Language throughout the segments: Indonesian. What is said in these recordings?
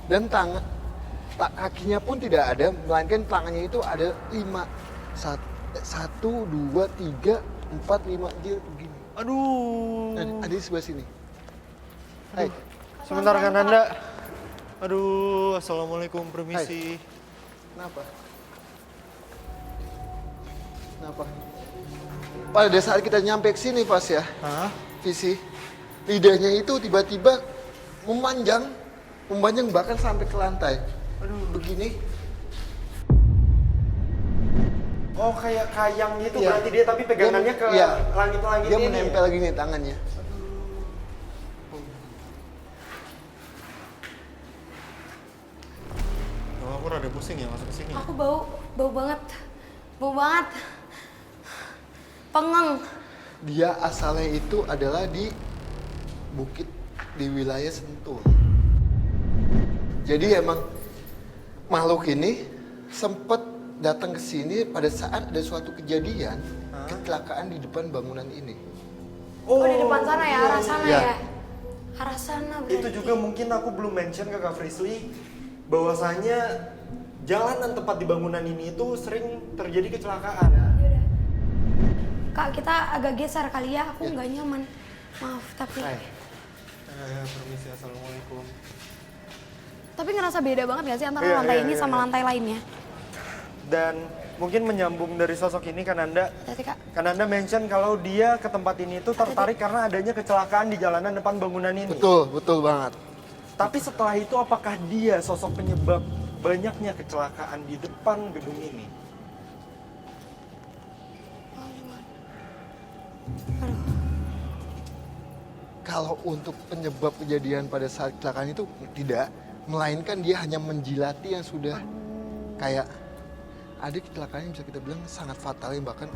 Dan kakinya pun tidak ada, melainkan tangannya itu ada 5. 1, 2, 3, 4, 5, dia begini. Aduh. Nah, ada di sebelah sini. Hai. Sebentar Kananda. Aduh, assalamualaikum, permisi. Kenapa? Kenapa? Pada saat kita nyampe ke sini, Pas ya, Hah? Visi, lidahnya itu tiba-tiba memanjang bahkan sampai ke lantai. Aduh, begini. Oh, kayak kayang gitu Iya. berarti dia, tapi pegangannya ke Iya. langit-langit Dia ini. menempel gini tangannya. Oh, aku rada pusing ya masuk ke sini. Aku bau banget. Bau banget. Pengeng. Dia asalnya itu adalah di bukit di wilayah Sentul. Jadi emang makhluk ini sempat datang ke sini pada saat ada suatu kejadian kecelakaan di depan bangunan ini. Oh, di depan sana ya, arah sana Iya. ya. Arah sana berarti. Itu juga mungkin aku belum mention ke Kak Frisly bahwasanya jalanan tempat di bangunan ini itu sering terjadi kecelakaan. Yaudah. Kak, kita agak geser kali ya. Aku nggak nyaman. Maaf, tapi Hai. Permisi, assalamualaikum. tapi ngerasa beda banget gak sih antara Iya, lantai iya, ini iya, sama iya. lantai lainnya? Dan mungkin menyambung dari sosok ini Kananda. Berarti Kak, Kananda mention kalau dia ke tempat ini itu tertarik karena adanya kecelakaan di jalanan depan bangunan ini. Betul, betul banget. Tapi setelah itu apakah dia sosok penyebab banyaknya kecelakaan di depan gedung ini? Kalau untuk penyebab kejadian pada saat kecelakaan itu tidak, melainkan dia hanya menjilati yang sudah kayak ada kecelakaan yang bisa kita bilang sangat fatal, yang bahkan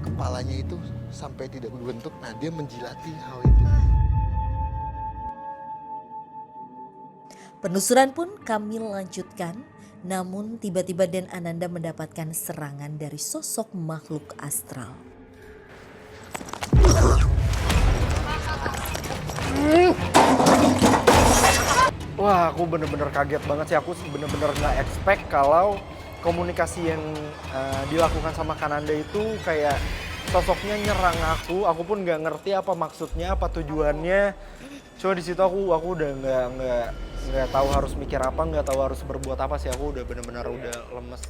kepalanya itu sampai tidak berbentuk. Nah, dia menjilati hal itu. Penelusuran pun kami lanjutkan, namun tiba-tiba Dan Ananda mendapatkan serangan dari sosok makhluk astral. Wah, aku bener-bener kaget banget sih. Aku bener-bener nggak expect kalau komunikasi yang dilakukan sama Kananda itu kayak sosoknya nyerang aku. Aku pun nggak ngerti apa maksudnya, apa tujuannya. Cuma di situ aku udah nggak tahu harus mikir apa, nggak tahu harus berbuat apa sih. Aku udah bener-bener udah lemes.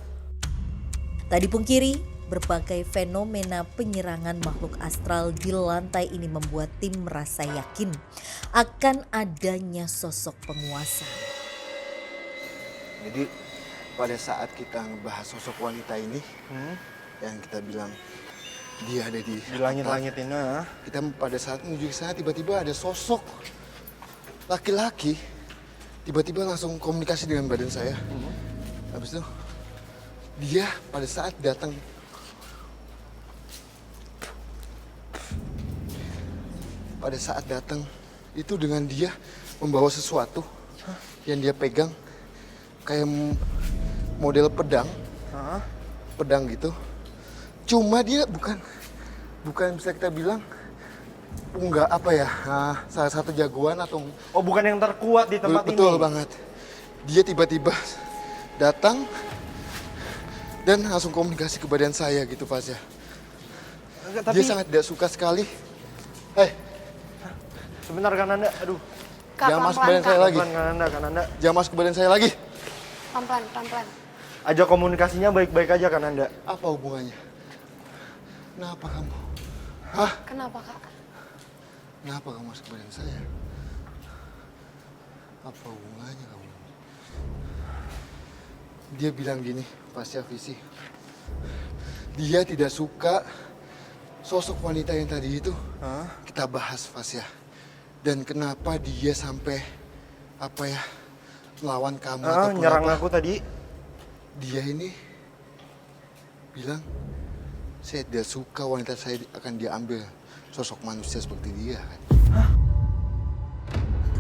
Tak dipungkiri, berbagai fenomena penyerangan makhluk astral di lantai ini membuat tim merasa yakin akan adanya sosok penguasa. Jadi pada saat kita ngebahas sosok wanita ini, yang kita bilang dia ada di Langit-langit ini. kita pada saat menuju ke sana tiba-tiba ada sosok laki-laki tiba-tiba langsung komunikasi dengan badan saya. Habis itu dia pada saat datang itu dengan dia membawa sesuatu yang dia pegang kayak model pedang gitu. Cuma dia bukan bisa kita bilang enggak apa ya, salah satu jagoan atau Oh, bukan yang terkuat di tempat ini. betul banget. Dia tiba-tiba datang dan langsung komunikasi ke badan saya gitu, Pas ya. Tapi Dia sangat tidak suka sekali. sebentar Kananda, aduh. Kak, Jangan masuk pelan-pelan badan saya Kak. lagi. Kananda. Jangan masuk ke badan saya lagi. Pelan-pelan. Ajak komunikasinya baik-baik aja Kananda. Apa hubungannya? Kenapa kamu? Kenapa Kak? Kenapa kamu masuk ke badan saya? Apa hubungannya kamu? Dia bilang gini, Pas ya, Visi. Dia tidak suka sosok wanita yang tadi itu. Kita bahas, Pas ya. Dan kenapa dia sampai melawan kamu ataupun Nyerang apa. aku tadi. Dia ini bilang, saya tidak suka wanita saya akan diambil sosok manusia seperti dia kan.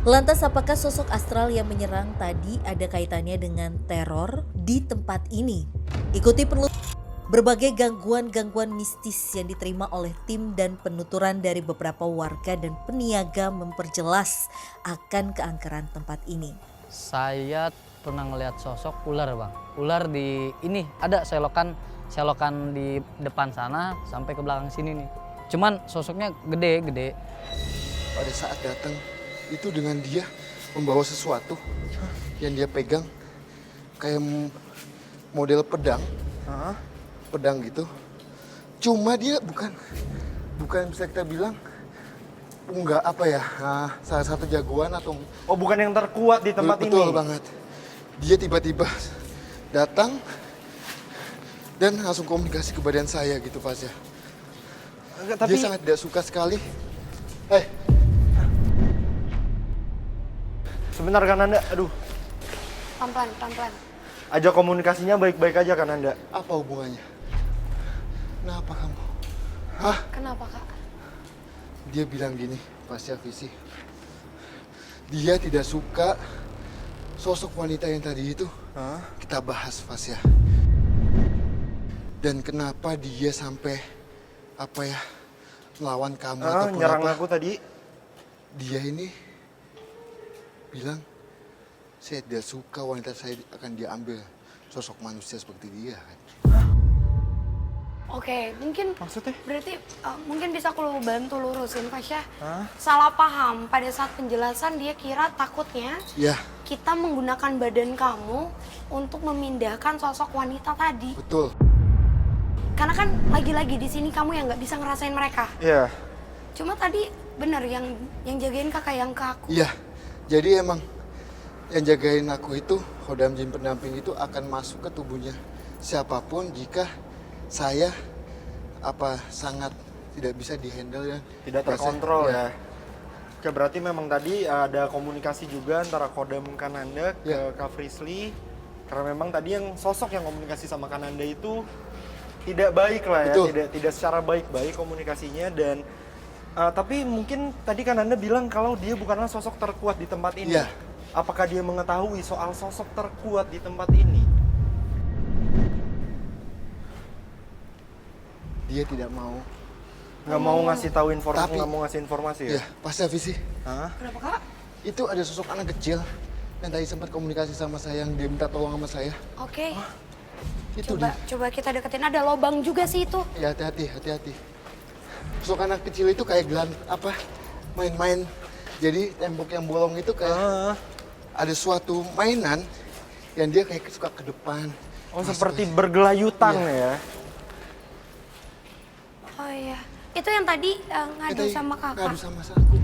Lantas apakah sosok astral yang menyerang tadi ada kaitannya dengan teror di tempat ini? Ikuti berbagai gangguan mistis yang diterima oleh tim dan penuturan dari beberapa warga dan peniaga memperjelas akan keangkeran tempat ini. Saya pernah ngeliat sosok ular bang. Ular di ini ada selokan di depan sana sampai ke belakang sini nih. Cuman sosoknya gede. Pada saat datang itu dengan dia membawa sesuatu yang dia pegang kayak model pedang, pedang gitu. Cuma dia bukan bisa kita bilang enggak apa ya, salah satu jagoan atau Oh, bukan yang terkuat di tempat ini. betul banget. Dia tiba-tiba datang dan langsung komunikasi ke badan saya gitu Fasya. Enggak, tapi Dia sangat tidak suka sekali. sebentar Kananda, aduh. Pelan-pelan. Ajak komunikasinya baik-baik aja Kananda. Apa hubungannya? Kenapa kamu? Kenapa kak? Dia bilang gini, Fasya Visi. Dia tidak suka sosok wanita yang tadi itu. Kita bahas Fasya. Dan kenapa dia sampai melawan kamu ataupun Nyerang apa? aku tadi. Dia ini bilang saya tidak suka wanita saya akan diambil sosok manusia seperti dia kan. Oke, mungkin Maksudnya? berarti mungkin bisa aku bantu lurusin Fasya. Salah paham pada saat penjelasan dia kira takutnya Ya, kita menggunakan badan kamu untuk memindahkan sosok wanita tadi. betul. Karena kan lagi-lagi di sini kamu yang nggak bisa ngerasain mereka. Iya. Cuma tadi bener yang jagain kakak yang ke aku. Iya, jadi emang yang jagain aku itu, Khodam Jin pendamping itu akan masuk ke tubuhnya siapapun jika saya sangat tidak bisa dihandle ya. Tidak terkontrol ya. Oke, berarti memang tadi ada komunikasi juga antara Khodam Kananda ke Ya. Kak Frisly. Karena memang tadi yang sosok yang komunikasi sama Kananda itu tidak baik lah ya, Betul. tidak secara baik-baik komunikasinya dan tapi mungkin tadi Kananda bilang kalau dia bukanlah sosok terkuat di tempat ini. Iya. Apakah dia mengetahui soal sosok terkuat di tempat ini? Dia tidak mau. Nggak mau ngasih tahu informasi, Tapi- nggak mau ngasih informasi ya? Ya, pasti Visi. Hah? Kenapa kak? Itu ada sosok anak kecil yang tadi sempat komunikasi sama saya, yang dia minta tolong sama saya. Oke. Itu Coba kita deketin. Ada lobang juga sih itu. Ya hati-hati. Sosok anak kecil itu kayak main-main. Jadi tembok yang bolong itu kayak ada suatu mainan yang dia kayak suka ke depan. Oh, Masuk seperti aja. bergelayutan Iya. ya? Oh iya. Itu yang tadi ngadu Tadi sama kakak. ngadu sama aku.